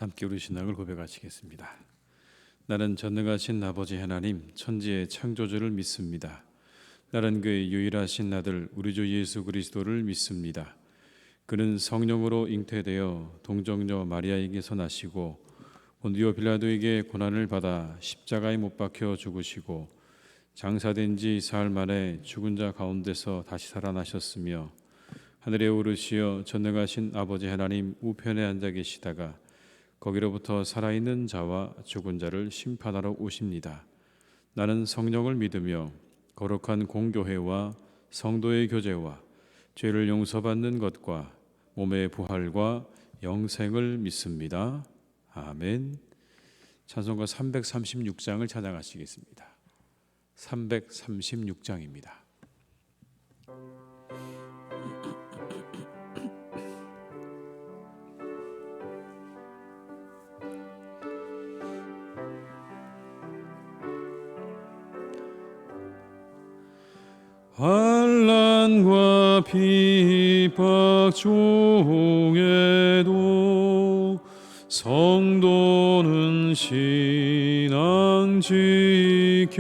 함께 우리 신앙을 고백하시겠습니다. 나는 전능하신 아버지 하나님 천지의 창조주를 믿습니다. 나는 그의 유일하신 아들 우리 주 예수 그리스도를 믿습니다. 그는 성령으로 잉태되어 동정녀 마리아에게서 나시고 본디오 빌라도에게 고난을 받아 십자가에 못 박혀 죽으시고 장사된 지 사흘 만에 죽은 자 가운데서 다시 살아나셨으며 하늘에 오르시어 전능하신 아버지 하나님 우편에 앉아 계시다가 거기로부터 살아있는 자와 죽은 자를 심판하러 오십니다. 나는 성령을 믿으며 거룩한 공교회와 성도의 교제와 죄를 용서받는 것과 몸의 부활과 영생을 믿습니다. 아멘. 찬송가 336장을 찬양하시겠습니다. 336장입니다. 환난과 핍박 중에도 성도는 신앙 지켰네.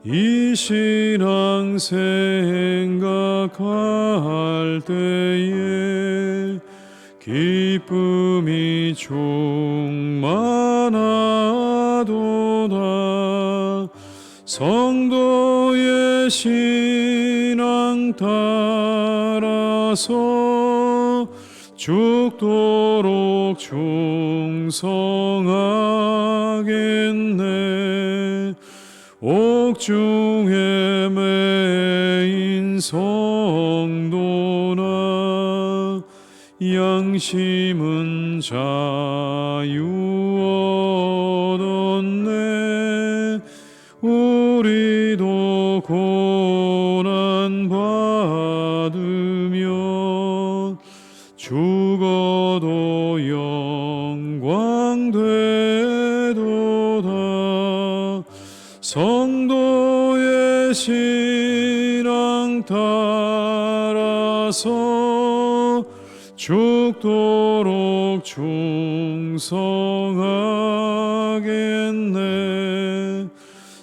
이 신앙 생각할 때에 기쁨이 충만하도다. 성도의 신앙 따라서 죽도록 충성하겠네. 옥중에 매인 성도나 양심은 자유 얻었네. 우리도 고난 받으며 죽어도 영광 되도다. 성도의 신앙 따라서 죽도록 충성하겠네.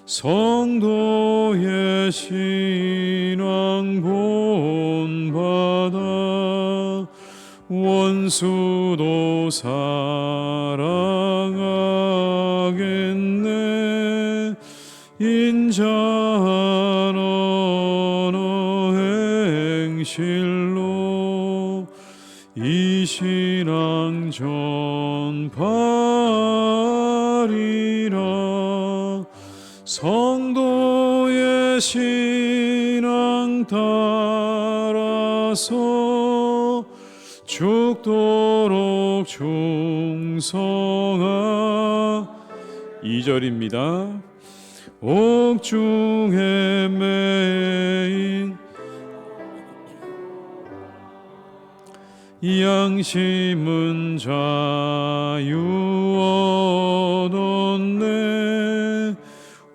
성도의 신앙 본받아 원수도 사랑하겠네. 인자한 언어 행실로 이 신앙 전파리라. 성도의 신앙 따라서 죽도록 충성하. 2절입니다. 옥중에 매인 양심은 자유 얻었네.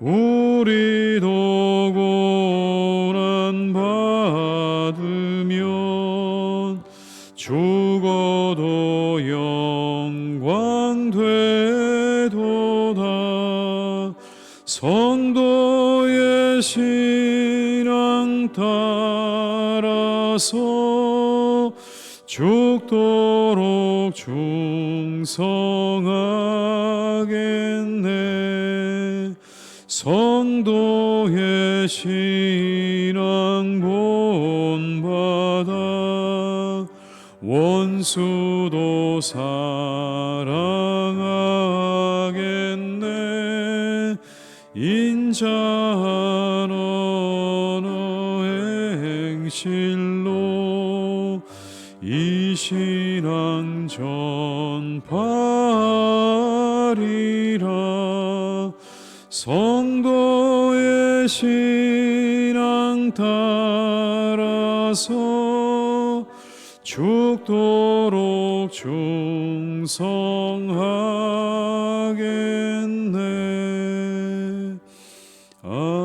우리도 고난 받으면 죽어도 영광 되도다. 성도의 신앙 따라서 죽도록 충성하겠네. 성도의 신앙 본받아 원수도 사랑하겠네. 인자한 언어 행실로 이 신앙 전파리라. 성도의 신앙 따라서 죽도록 충성하겠네. 아멘.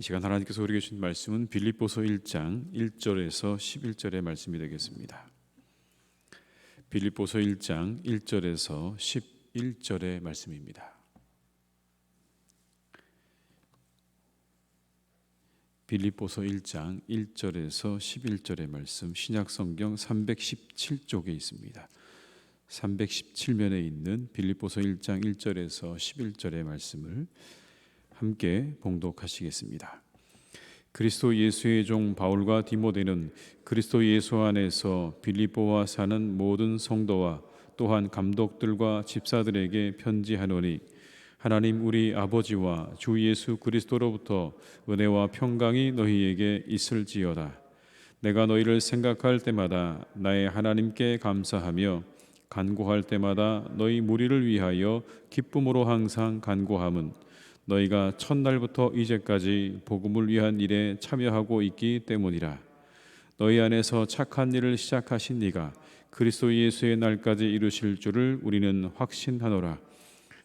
이 시간 하나님께서 우리에게 주신 말씀은 빌립보서 1장 1절에서 11절의 말씀이 되겠습니다. 빌립보서 1장 1절에서 11절의 말씀입니다. 빌립보서 1장 1절에서 11절의 말씀, 신약성경 317쪽에 있습니다. 317면에 있는 빌립보서 1장 1절에서 11절의 말씀을 함께 봉독하시겠습니다. 그리스도 예수의 종 바울과 디모데는 그리스도 예수 안에서 빌립보와 사는 모든 성도와 또한 감독들과 집사들에게 편지하노니, 하나님 우리 아버지와 주 예수 그리스도로부터 은혜와 평강이 너희에게 있을지어다. 내가 너희를 생각할 때마다 나의 하나님께 감사하며 간구할 때마다 너희 무리를 위하여 기쁨으로 항상 간구함은 너희가 첫날부터 이제까지 복음을 위한 일에 참여하고 있기 때문이라. 너희 안에서 착한 일을 시작하신 네가 그리스도 예수의 날까지 이루실 줄을 우리는 확신하노라.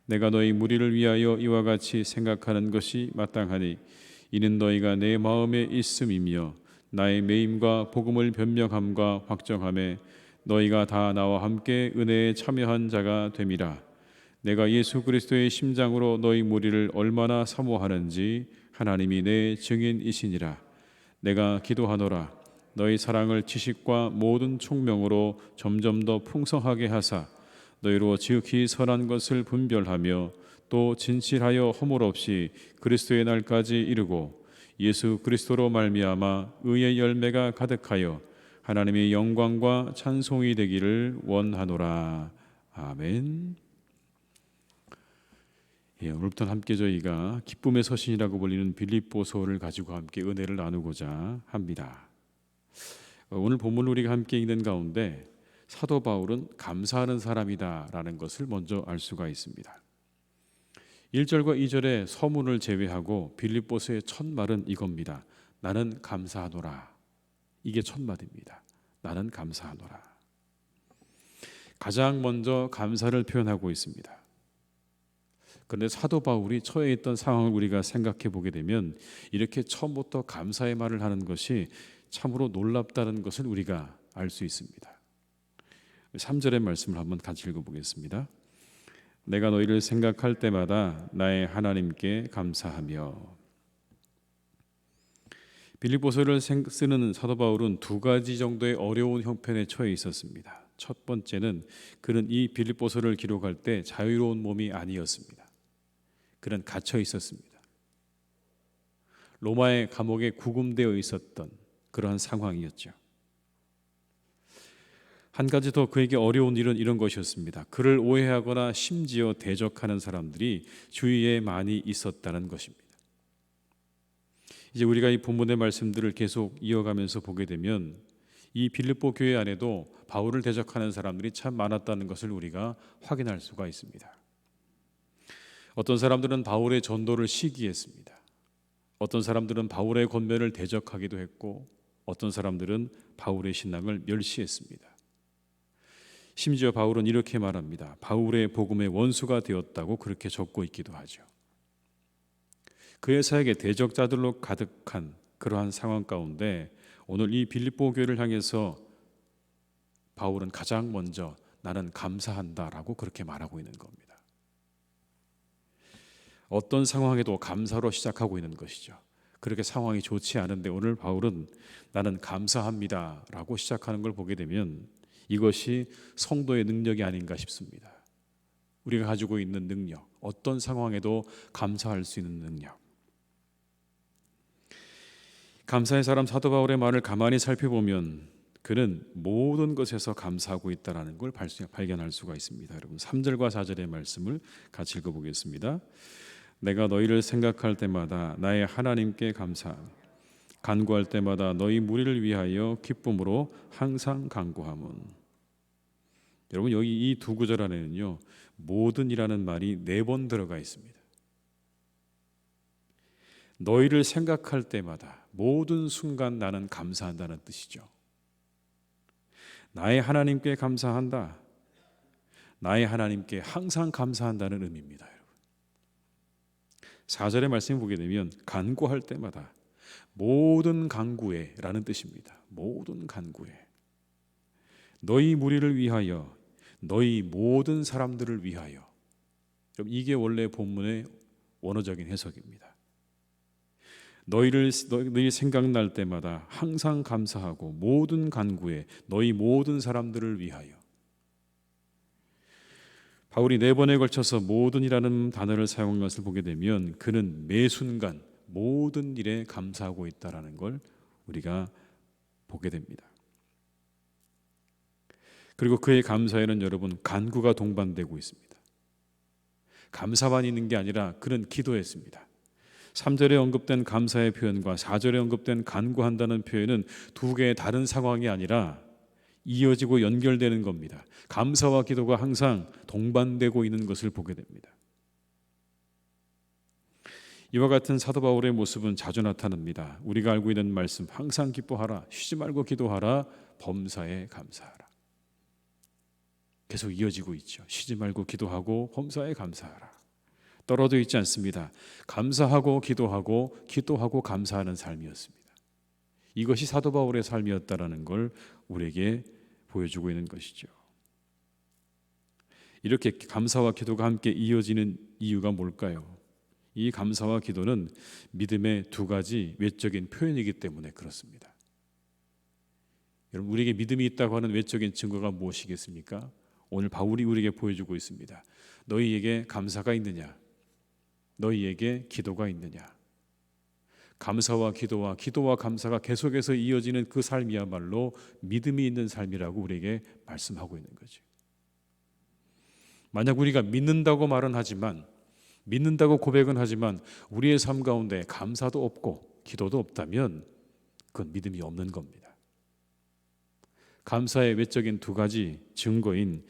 내가 너희 무리를 위하여 이와 같이 생각하는 것이 마땅하니 이는 너희가 내 마음에 있음이며 나의 매임과 복음을 변명함과 확정함에 너희가 다 나와 함께 은혜에 참여한 자가 됨이라. 내가 예수 그리스도의 심장으로 너희 무리를 얼마나 사모하는지 하나님이 내 증인이시니라. 내가 기도하노라. 너희 사랑을 지식과 모든 총명으로 점점 더 풍성하게 하사 너희로 지극히 선한 것을 분별하며 또 진실하여 허물 없이 그리스도의 날까지 이르고 예수 그리스도로 말미암아 의의 열매가 가득하여 하나님의 영광과 찬송이 되기를 원하노라. 아멘. 오늘부터 함께 저희가 기쁨의 서신이라고 불리는 빌립보서를 가지고 함께 은혜를 나누고자 합니다. 오늘 본문을 우리가 함께 읽는 가운데 사도 바울은 감사하는 사람이다라는 것을 먼저 알 수가 있습니다. 1절과 2절의 서문을 제외하고 빌립보서의 첫 말은 이겁니다. 나는 감사하노라. 이게 첫 마디입니다. 나는 감사하노라. 가장 먼저 감사를 표현하고 있습니다. 그런데 사도 바울이 처해 있던 상황을 우리가 생각해 보게 되면 이렇게 처음부터 감사의 말을 하는 것이 참으로 놀랍다는 것을 우리가 알 수 있습니다. 3절의 말씀을 한번 같이 읽어보겠습니다. 내가 너희를 생각할 때마다 나의 하나님께 감사하며. 빌립보서를 쓰는 사도 바울은 두 가지 정도의 어려운 형편에 처해 있었습니다. 첫 번째는 그는 이 빌립보서를 기록할 때 자유로운 몸이 아니었습니다. 그는 갇혀 있었습니다. 로마의 감옥에 구금되어 있었던 그러한 상황이었죠. 한 가지 더 그에게 어려운 일은 이런 것이었습니다. 그를 오해하거나 심지어 대적하는 사람들이 주위에 많이 있었다는 것입니다. 이제 우리가 이 본문의 말씀들을 계속 이어가면서 보게 되면 이 빌립보 교회 안에도 바울을 대적하는 사람들이 참 많았다는 것을 우리가 확인할 수가 있습니다. 어떤 사람들은 바울의 전도를 시기했습니다. 어떤 사람들은 바울의 권면을 대적하기도 했고 어떤 사람들은 바울의 신앙을 멸시했습니다. 심지어 바울은 이렇게 말합니다. 바울의 복음의 원수가 되었다고 그렇게 적고 있기도 하죠. 그의 사역에 대적자들로 가득한 그러한 상황 가운데 오늘 이 빌립보 교회를 향해서 바울은 가장 먼저 나는 감사한다라고 그렇게 말하고 있는 겁니다. 어떤 상황에도 감사로 시작하고 있는 것이죠. 그렇게 상황이 좋지 않은데 오늘 바울은 나는 감사합니다라고 시작하는 걸 보게 되면 이것이 성도의 능력이 아닌가 싶습니다. 우리가 가지고 있는 능력, 어떤 상황에도 감사할 수 있는 능력. 감사의 사람 사도 바울의 말을 가만히 살펴보면 그는 모든 것에서 감사하고 있다는 걸 발견할 수가 있습니다. 여러분 3절과 4절의 말씀을 같이 읽어보겠습니다. 내가 너희를 생각할 때마다 나의 하나님께 감사하며 간구할 때마다 너희 무리를 위하여 기쁨으로 항상 간구함은. 여러분 여기 이 두 구절 안에는요 모든이라는 말이 4번 들어가 있습니다. 너희를 생각할 때마다 모든 순간 나는 감사한다는 뜻이죠. 나의 하나님께 감사한다. 나의 하나님께 항상 감사한다는 의미입니다. 여러분. 4절의 말씀을 보게 되면 간구할 때마다 모든 간구에 라는 뜻입니다. 모든 간구에 너희 무리를 위하여 너희 모든 사람들을 위하여. 이게 원래 본문의 원어적인 해석입니다. 너희 생각날 때마다 항상 감사하고 모든 간구에 너희 모든 사람들을 위하여. 바울이 4번에 걸쳐서 모든이라는 단어를 사용한 것을 보게 되면 그는 매 순간 모든 일에 감사하고 있다는 걸 우리가 보게 됩니다. 그리고 그의 감사에는 여러분 간구가 동반되고 있습니다. 감사만 있는 게 아니라 그는 기도했습니다. 3절에 언급된 감사의 표현과 4절에 언급된 간구한다는 표현은 두 개의 다른 상황이 아니라 이어지고 연결되는 겁니다. 감사와 기도가 항상 동반되고 있는 것을 보게 됩니다. 이와 같은 사도 바울의 모습은 자주 나타납니다. 우리가 알고 있는 말씀, 항상 기뻐하라, 쉬지 말고 기도하라, 범사에 감사하라. 계속 이어지고 있죠. 쉬지 말고 기도하고 범사에 감사하라. 떨어져 있지 않습니다. 감사하고 기도하고 감사하는 삶이었습니다. 이것이 사도 바울의 삶이었다라는 걸 우리에게 보여주고 있는 것이죠. 이렇게 감사와 기도가 함께 이어지는 이유가 뭘까요? 이 감사와 기도는 믿음의 두 가지 외적인 표현이기 때문에 그렇습니다. 여러분, 우리에게 믿음이 있다고 하는 외적인 증거가 무엇이겠습니까? 오늘 바울이 우리에게 보여주고 있습니다. 너희에게 감사가 있느냐? 너희에게 기도가 있느냐? 감사와 기도와 감사가 계속해서 이어지는 그 삶이야말로 믿음이 있는 삶이라고 우리에게 말씀하고 있는 거죠. 만약 우리가 믿는다고 말은 하지만, 믿는다고 고백은 하지만 우리의 삶 가운데 감사도 없고 기도도 없다면 그건 믿음이 없는 겁니다. 감사의 외적인 두 가지 증거인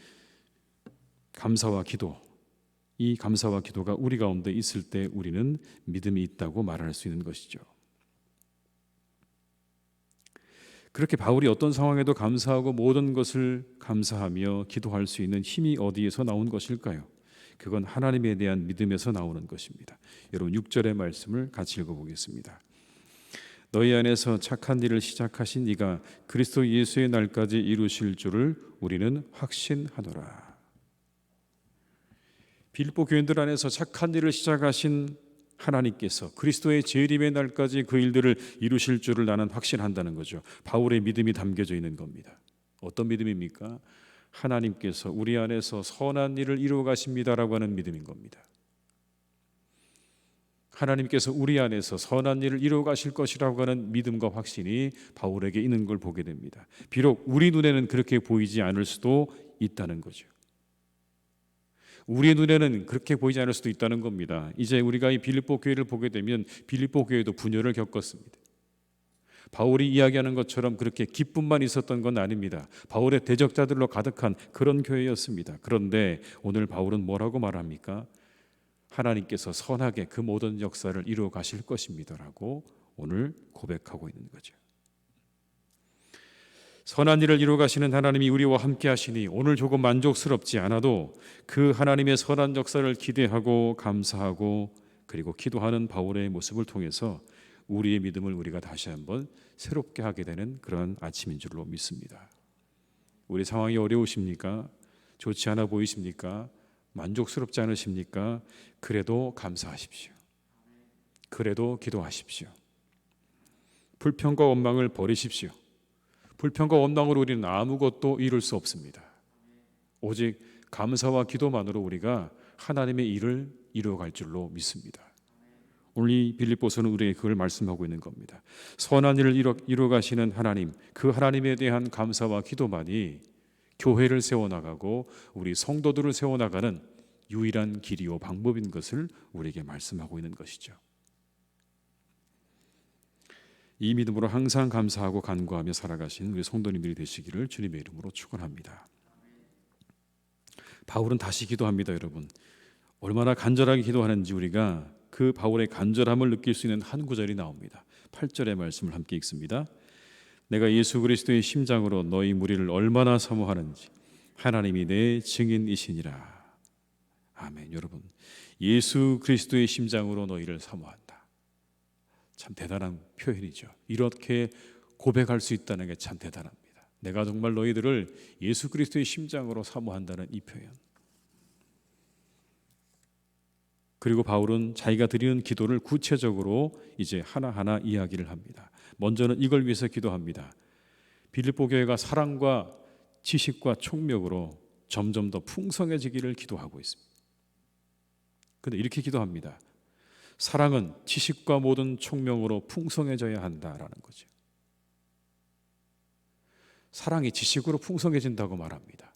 감사와 기도, 이 감사와 기도가 우리 가운데 있을 때 우리는 믿음이 있다고 말할 수 있는 것이죠. 그렇게 바울이 어떤 상황에도 감사하고 모든 것을 감사하며 기도할 수 있는 힘이 어디에서 나온 것일까요? 그건 하나님에 대한 믿음에서 나오는 것입니다. 여러분 6절의 말씀을 같이 읽어보겠습니다. 너희 안에서 착한 일을 시작하신 이가 그리스도 예수의 날까지 이루실 줄을 우리는 확신하노라. 빌립보 교인들 안에서 착한 일을 시작하신 하나님께서 그리스도의 재림의 날까지 그 일들을 이루실 줄을 나는 확신한다는 거죠. 바울의 믿음이 담겨져 있는 겁니다. 어떤 믿음입니까? 하나님께서 우리 안에서 선한 일을 이루어 가십니다라고 하는 믿음인 겁니다. 하나님께서 우리 안에서 선한 일을 이루어 가실 것이라고 하는 믿음과 확신이 바울에게 있는 걸 보게 됩니다. 비록 우리 눈에는 그렇게 보이지 않을 수도 있다는 거죠. 우리의 눈에는 그렇게 보이지 않을 수도 있다는 겁니다. 이제 우리가 이 빌립보 교회를 보게 되면 빌립보 교회도 분열을 겪었습니다. 바울이 이야기하는 것처럼 그렇게 기쁨만 있었던 건 아닙니다. 바울의 대적자들로 가득한 그런 교회였습니다. 그런데 오늘 바울은 뭐라고 말합니까? 하나님께서 선하게 그 모든 역사를 이루어 가실 것입니다라고 오늘 고백하고 있는 거죠. 선한 일을 이루어 가시는 하나님이 우리와 함께 하시니 오늘 조금 만족스럽지 않아도 그 하나님의 선한 역사를 기대하고 감사하고 그리고 기도하는 바울의 모습을 통해서 우리의 믿음을 우리가 다시 한번 새롭게 하게 되는 그런 아침인 줄로 믿습니다. 우리 상황이 어려우십니까? 좋지 않아 보이십니까? 만족스럽지 않으십니까? 그래도 감사하십시오. 그래도 기도하십시오. 불평과 원망을 버리십시오. 불평과 원망으로 우리는 아무것도 이룰 수 없습니다. 오직 감사와 기도만으로 우리가 하나님의 일을 이루어갈 줄로 믿습니다. 오늘 이 빌립보서는 우리에게 그걸 말씀하고 있는 겁니다. 선한 일을 이루어가시는 하나님, 그 하나님에 대한 감사와 기도만이 교회를 세워나가고 우리 성도들을 세워나가는 유일한 길이요 방법인 것을 우리에게 말씀하고 있는 것이죠. 이 믿음으로 항상 감사하고 간구하며 살아가신 우리 성도님들이 되시기를 주님의 이름으로 축원합니다. 바울은 다시 기도합니다. 여러분, 얼마나 간절하게 기도하는지 우리가 그 바울의 간절함을 느낄 수 있는 한 구절이 나옵니다. 8절의 말씀을 함께 읽습니다. 내가 예수 그리스도의 심장으로 너희 무리를 얼마나 사모하는지 하나님이 내 증인이시니라. 아멘. 여러분, 예수 그리스도의 심장으로 너희를 사모한다. 참 대단한 표현이죠. 이렇게 고백할 수 있다는 게 참 대단합니다. 내가 정말 너희들을 예수 그리스도의 심장으로 사모한다는 이 표현. 그리고 바울은 자기가 드리는 기도를 구체적으로 이제 하나하나 이야기를 합니다. 먼저는 이걸 위해서 기도합니다. 빌립보 교회가 사랑과 지식과 총명으로 점점 더 풍성해지기를 기도하고 있습니다. 그런데 이렇게 기도합니다. 사랑은 지식과 모든 총명으로 풍성해져야 한다라는 거죠. 사랑이 지식으로 풍성해진다고 말합니다.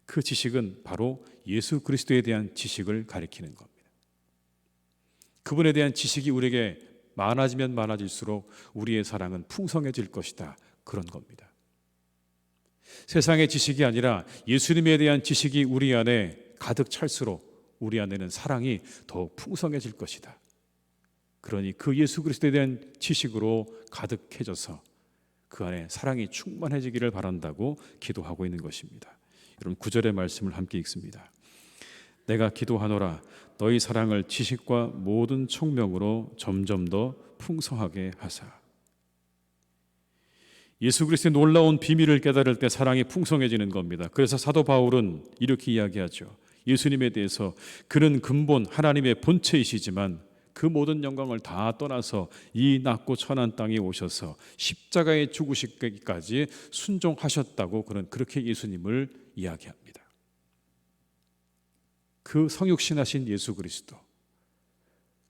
그 지식은 바로 예수 그리스도에 대한 지식을 가리키는 겁니다. 그분에 대한 지식이 우리에게 많아지면 많아질수록 우리의 사랑은 풍성해질 것이다. 그런 겁니다. 세상의 지식이 아니라 예수님에 대한 지식이 우리 안에 가득 찰수록 우리 안에는 사랑이 더욱 풍성해질 것이다. 그러니 그 예수 그리스도에 대한 지식으로 가득해져서 그 안에 사랑이 충만해지기를 바란다고 기도하고 있는 것입니다. 여러분 9절의 말씀을 함께 읽습니다. 내가 기도하노라 너희 사랑을 지식과 모든 총명으로 점점 더 풍성하게 하사. 예수 그리스도의 놀라운 비밀을 깨달을 때 사랑이 풍성해지는 겁니다. 그래서 사도 바울은 이렇게 이야기하죠. 예수님에 대해서 그는 근본 하나님의 본체이시지만 그 모든 영광을 다 떠나서 이 낮고 천한 땅에 오셔서 십자가에 죽으시기까지 순종하셨다고 그는 그렇게 예수님을 이야기합니다. 그 성육신하신 예수 그리스도,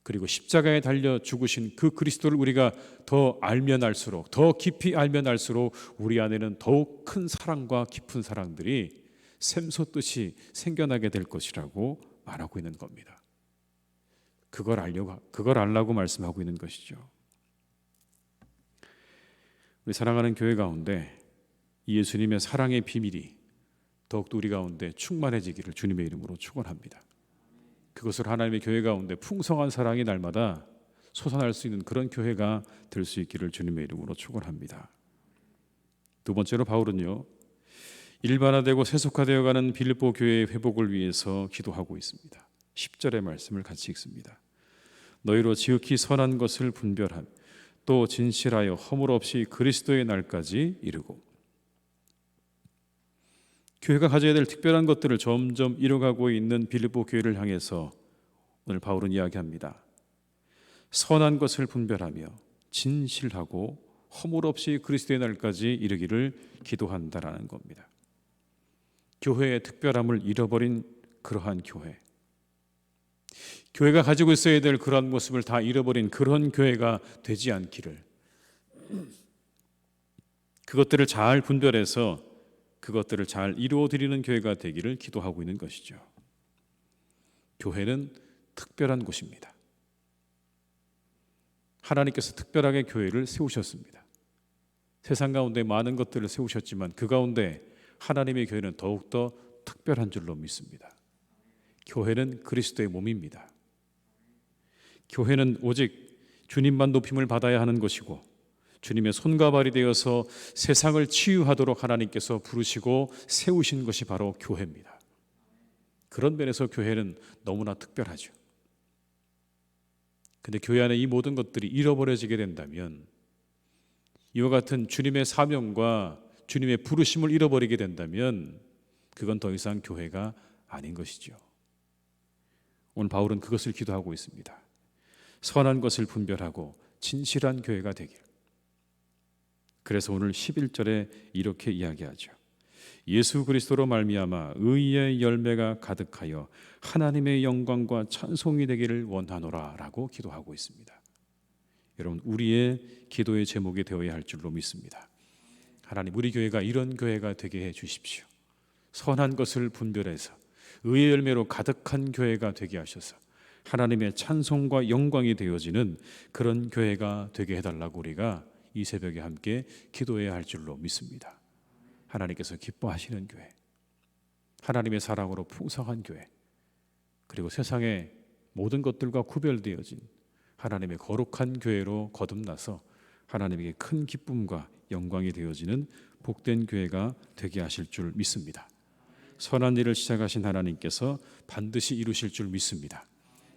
그리고 십자가에 달려 죽으신 그 그리스도를 우리가 더 알면 알수록, 더 깊이 알면 알수록 우리 안에는 더욱 큰 사랑과 깊은 사랑들이 샘솟듯이 생겨나게 될 것이라고 말하고 있는 겁니다. 그걸 알라고 말씀하고 있는 것이죠. 우리 사랑하는 교회 가운데 이 예수님의 사랑의 비밀이 더욱더 우리 가운데 충만해지기를 주님의 이름으로 축원합니다. 그것을 하나님의 교회 가운데 풍성한 사랑이 날마다 솟아날 수 있는 그런 교회가 될 수 있기를 주님의 이름으로 축원합니다. 두 번째로 바울은요, 일반화되고 세속화되어가는 빌립보 교회의 회복을 위해서 기도하고 있습니다. 10절의 말씀을 같이 읽습니다. 너희로 지극히 선한 것을 분별함 또 진실하여 허물 없이 그리스도의 날까지 이르고. 교회가 가져야 될 특별한 것들을 점점 이뤄가고 있는 빌립보 교회를 향해서 오늘 바울은 이야기합니다. 선한 것을 분별하며 진실하고 허물 없이 그리스도의 날까지 이르기를 기도한다라는 겁니다. 교회의 특별함을 잃어버린 그러한 교회, 교회가 가지고 있어야 될 그러한 모습을 다 잃어버린 그런 교회가 되지 않기를, 그것들을 잘 분별해서 그것들을 잘 이루어드리는 교회가 되기를 기도하고 있는 것이죠. 교회는 특별한 곳입니다. 하나님께서 특별하게 교회를 세우셨습니다. 세상 가운데 많은 것들을 세우셨지만 그 가운데 하나님의 교회는 더욱더 특별한 줄로 믿습니다. 교회는 그리스도의 몸입니다. 교회는 오직 주님만 높임을 받아야 하는 것이고 주님의 손과 발이 되어서 세상을 치유하도록 하나님께서 부르시고 세우신 것이 바로 교회입니다. 그런 면에서 교회는 너무나 특별하죠. 근데 교회 안에 이 모든 것들이 잃어버려지게 된다면, 이와 같은 주님의 사명과 주님의 부르심을 잃어버리게 된다면 그건 더 이상 교회가 아닌 것이죠. 오늘 바울은 그것을 기도하고 있습니다. 선한 것을 분별하고 진실한 교회가 되길. 그래서 오늘 11절에 이렇게 이야기하죠. 예수 그리스도로 말미암아 의의 열매가 가득하여 하나님의 영광과 찬송이 되기를 원하노라 라고 기도하고 있습니다. 여러분, 우리의 기도의 제목이 되어야 할 줄로 믿습니다. 하나님, 우리 교회가 이런 교회가 되게 해 주십시오. 선한 것을 분별해서 의의 열매로 가득한 교회가 되게 하셔서 하나님의 찬송과 영광이 되어지는 그런 교회가 되게 해달라고 우리가 이 새벽에 함께 기도해야 할 줄로 믿습니다. 하나님께서 기뻐하시는 교회, 하나님의 사랑으로 풍성한 교회, 그리고 세상의 모든 것들과 구별되어진 하나님의 거룩한 교회로 거듭나서 하나님에게 큰 기쁨과 영광이 되어지는 복된 교회가 되게 하실 줄 믿습니다. 선한 일을 시작하신 하나님께서 반드시 이루실 줄 믿습니다.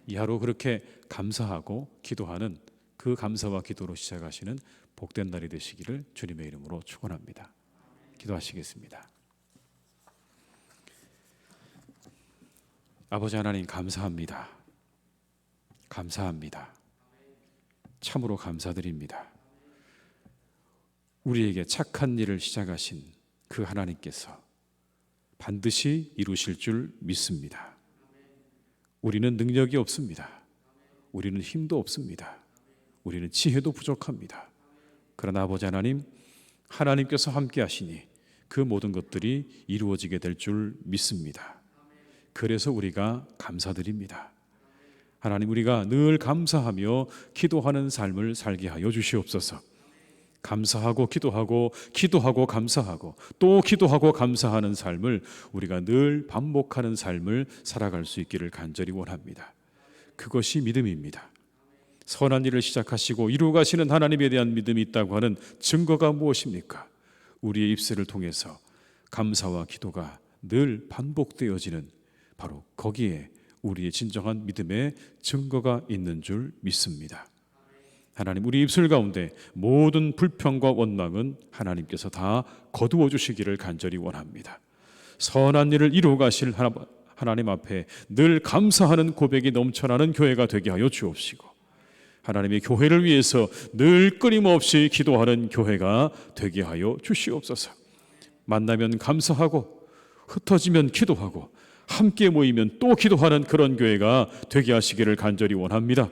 이 하루 그렇게 감사하고 기도하는 그 감사와 기도로 시작하시는 복된 날이 되시기를 주님의 이름으로 축원합니다. 기도하시겠습니다. 아버지 하나님, 감사합니다. 감사합니다. 참으로 감사드립니다. 우리에게 착한 일을 시작하신 그 하나님께서 반드시 이루실 줄 믿습니다. 우리는 능력이 없습니다. 우리는 힘도 없습니다. 우리는 지혜도 부족합니다. 그러나 아버지 하나님, 하나님께서 함께 하시니 그 모든 것들이 이루어지게 될 줄 믿습니다. 그래서 우리가 감사드립니다. 하나님, 우리가 늘 감사하며 기도하는 삶을 살게 하여 주시옵소서. 감사하고 기도하고 기도하고 감사하고 또 기도하고 감사하는 삶을 우리가 늘 반복하는 삶을 살아갈 수 있기를 간절히 원합니다. 그것이 믿음입니다. 선한 일을 시작하시고 이루어 가시는 하나님에 대한 믿음이 있다고 하는 증거가 무엇입니까? 우리의 입술을 통해서 감사와 기도가 늘 반복되어지는 바로 거기에 우리의 진정한 믿음의 증거가 있는 줄 믿습니다. 하나님, 우리 입술 가운데 모든 불평과 원망은 하나님께서 다 거두어 주시기를 간절히 원합니다. 선한 일을 이루어 가실 하나님 앞에 늘 감사하는 고백이 넘쳐나는 교회가 되게 하여 주옵시고, 하나님의 교회를 위해서 늘 끊임없이 기도하는 교회가 되게 하여 주시옵소서. 만나면 감사하고 흩어지면 기도하고 함께 모이면 또 기도하는 그런 교회가 되게 하시기를 간절히 원합니다.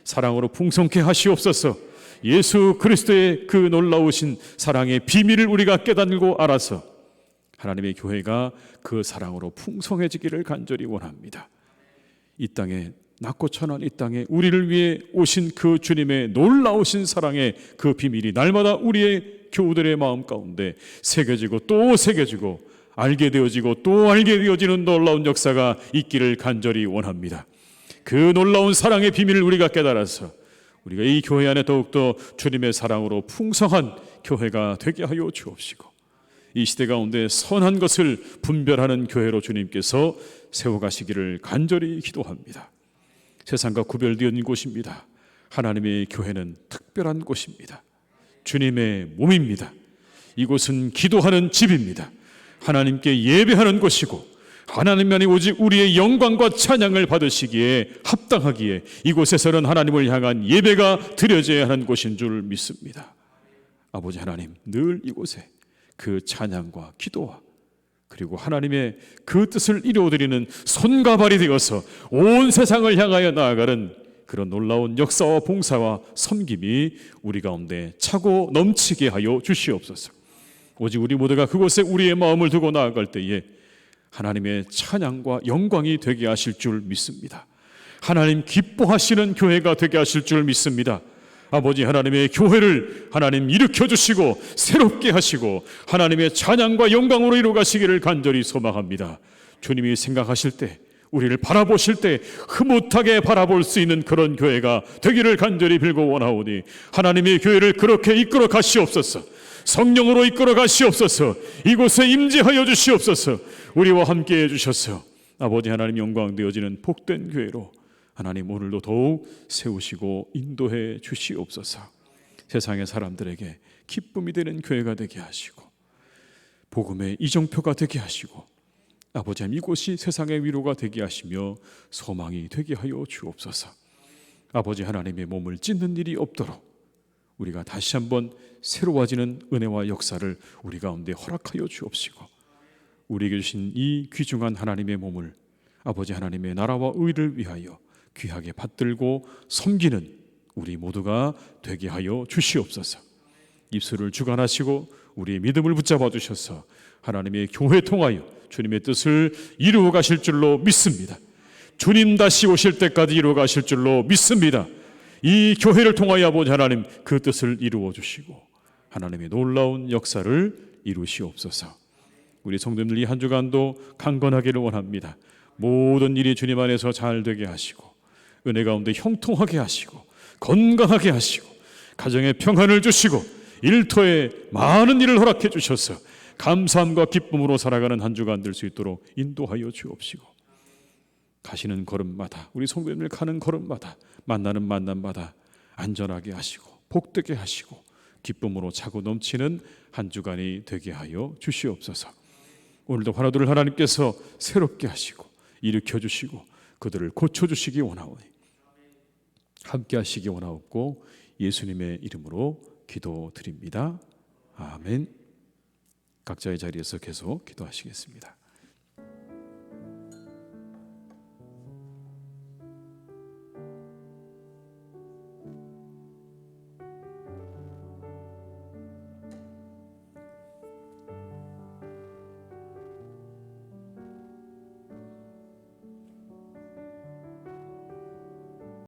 사랑으로 풍성케 하시옵소서. 예수 그리스도의 그 놀라우신 사랑의 비밀을 우리가 깨닫고 알아서 하나님의 교회가 그 사랑으로 풍성해지기를 간절히 원합니다. 이 땅에 낮고 천한 이 땅에 우리를 위해 오신 그 주님의 놀라우신 사랑의 그 비밀이 날마다 우리의 교우들의 마음 가운데 새겨지고 또 새겨지고 알게 되어지고 또 알게 되어지는 놀라운 역사가 있기를 간절히 원합니다. 그 놀라운 사랑의 비밀을 우리가 깨달아서 우리가 이 교회 안에 더욱더 주님의 사랑으로 풍성한 교회가 되게 하여 주옵시고, 이 시대 가운데 선한 것을 분별하는 교회로 주님께서 세워가시기를 간절히 기도합니다. 세상과 구별되어 있는 곳입니다. 하나님의 교회는 특별한 곳입니다. 주님의 몸입니다. 이곳은 기도하는 집입니다. 하나님께 예배하는 곳이고 하나님만이 오직 우리의 영광과 찬양을 받으시기에 합당하기에 이곳에서는 하나님을 향한 예배가 드려져야 하는 곳인 줄 믿습니다. 아버지 하나님, 늘 이곳에 그 찬양과 기도와 그리고 하나님의 그 뜻을 이루어드리는 손과 발이 되어서 온 세상을 향하여 나아가는 그런 놀라운 역사와 봉사와 섬김이 우리 가운데 차고 넘치게 하여 주시옵소서. 오직 우리 모두가 그곳에 우리의 마음을 두고 나아갈 때에 하나님의 찬양과 영광이 되게 하실 줄 믿습니다. 하나님 기뻐하시는 교회가 되게 하실 줄 믿습니다. 아버지 하나님의 교회를 하나님 일으켜 주시고 새롭게 하시고 하나님의 찬양과 영광으로 이루어 가시기를 간절히 소망합니다. 주님이 생각하실 때, 우리를 바라보실 때 흐뭇하게 바라볼 수 있는 그런 교회가 되기를 간절히 빌고 원하오니 하나님의 교회를 그렇게 이끌어 가시옵소서. 성령으로 이끌어 가시옵소서. 이곳에 임재하여 주시옵소서. 우리와 함께 해주셔서 아버지 하나님 영광 되어지는 복된 교회로 하나님 오늘도 더욱 세우시고 인도해 주시옵소서. 세상의 사람들에게 기쁨이 되는 교회가 되게 하시고 복음의 이정표가 되게 하시고 아버지 하나님 이곳이 세상의 위로가 되게 하시며 소망이 되게 하여 주옵소서. 아버지 하나님의 몸을 찢는 일이 없도록 우리가 다시 한번 새로워지는 은혜와 역사를 우리 가운데 허락하여 주옵시고, 우리에게 주신 이 귀중한 하나님의 몸을 아버지 하나님의 나라와 의를 위하여 귀하게 받들고 섬기는 우리 모두가 되게 하여 주시옵소서. 입술을 주관하시고 우리의 믿음을 붙잡아 주셔서 하나님의 교회 통하여 주님의 뜻을 이루어 가실 줄로 믿습니다. 주님 다시 오실 때까지 이루어 가실 줄로 믿습니다. 이 교회를 통하여 아버지 하나님 그 뜻을 이루어 주시고 하나님의 놀라운 역사를 이루시옵소서. 우리 성도님들 이 한 주간도 강건하기를 원합니다. 모든 일이 주님 안에서 잘 되게 하시고 은혜 가운데 형통하게 하시고 건강하게 하시고 가정에 평안을 주시고 일터에 많은 일을 허락해 주셔서 감사함과 기쁨으로 살아가는 한 주간 될 수 있도록 인도하여 주옵시고, 가시는 걸음마다, 우리 성도님들 가는 걸음마다, 만나는 만남마다 안전하게 하시고 복되게 하시고 기쁨으로 차고 넘치는 한 주간이 되게 하여 주시옵소서. 오늘도 환우들을 하나님께서 새롭게 하시고 일으켜 주시고 그들을 고쳐 주시기 원하오니 함께 하시기 원하옵고 예수님의 이름으로 기도드립니다. 아멘. 각자의 자리에서 계속 기도하시겠습니다.